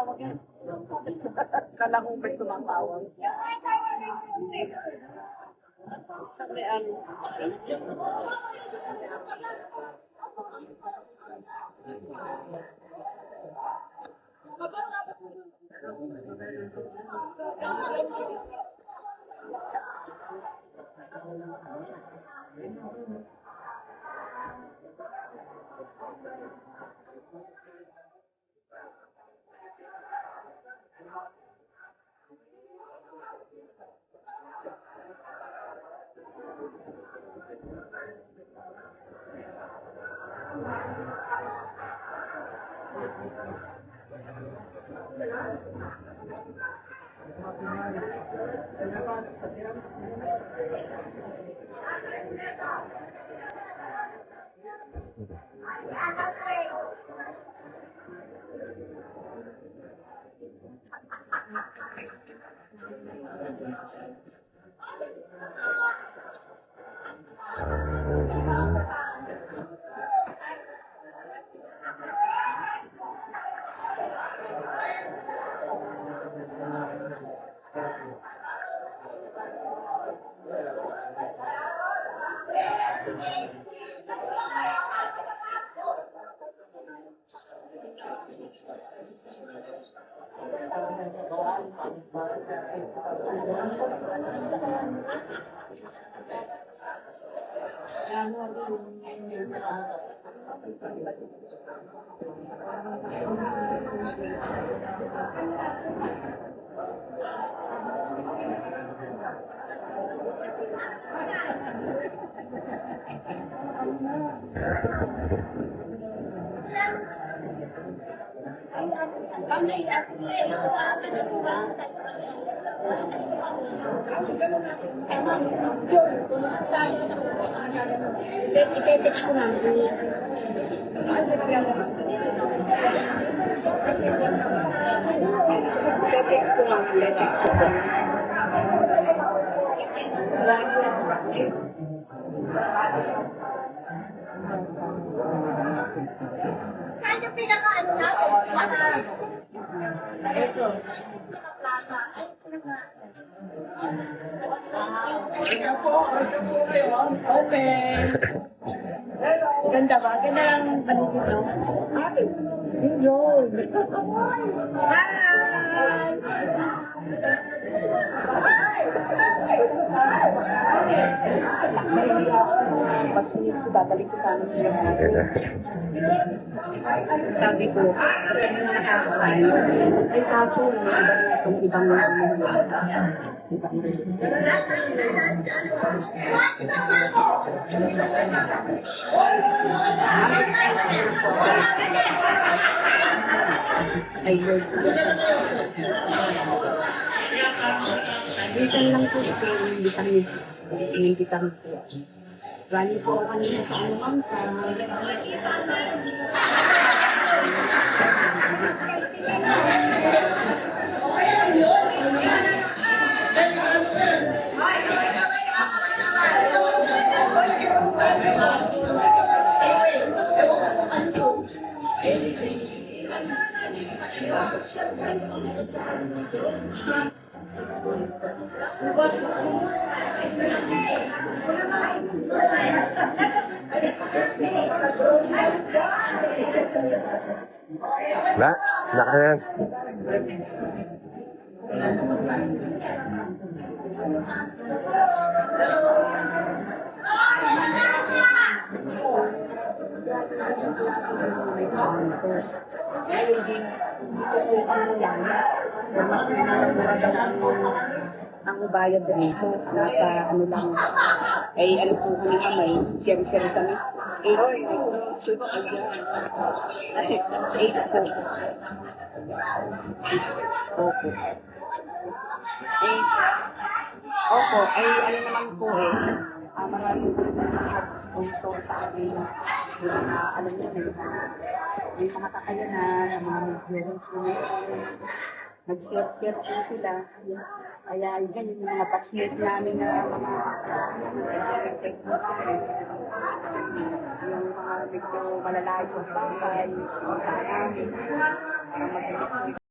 tumawag yan. Kala ko ba tumawag? Sa may ano? Ite-text ko lang. Ite-text ko lang. Saan yung pinaka-ano natin? Ito. Okay. Ganda ba? Ganda lang ano dito. Enjoy. Pagsunod ko, babalik ko sana siya. Sabi ko, kasi nung nakakain, ay kaso, itong ibang ayun. Minsan lang po ito yung vitamin. Yung vitamin po. Galing po ako kanina sa anumang sa... Nak, nakayan. Ang bayad dito, nasa ano lang, ay ano po kami kamay, share-share kami. 8 po. Opo. Opo, ay ano naman po maraming nag-sponsor sa akin. Yung mga, alam niyo, may mga kakayanan, mga medyo nag-share po sila. Kaya ganyan yung mga batchmate namin na mga yung mga medyo malalayo sa bahay, yung namin, para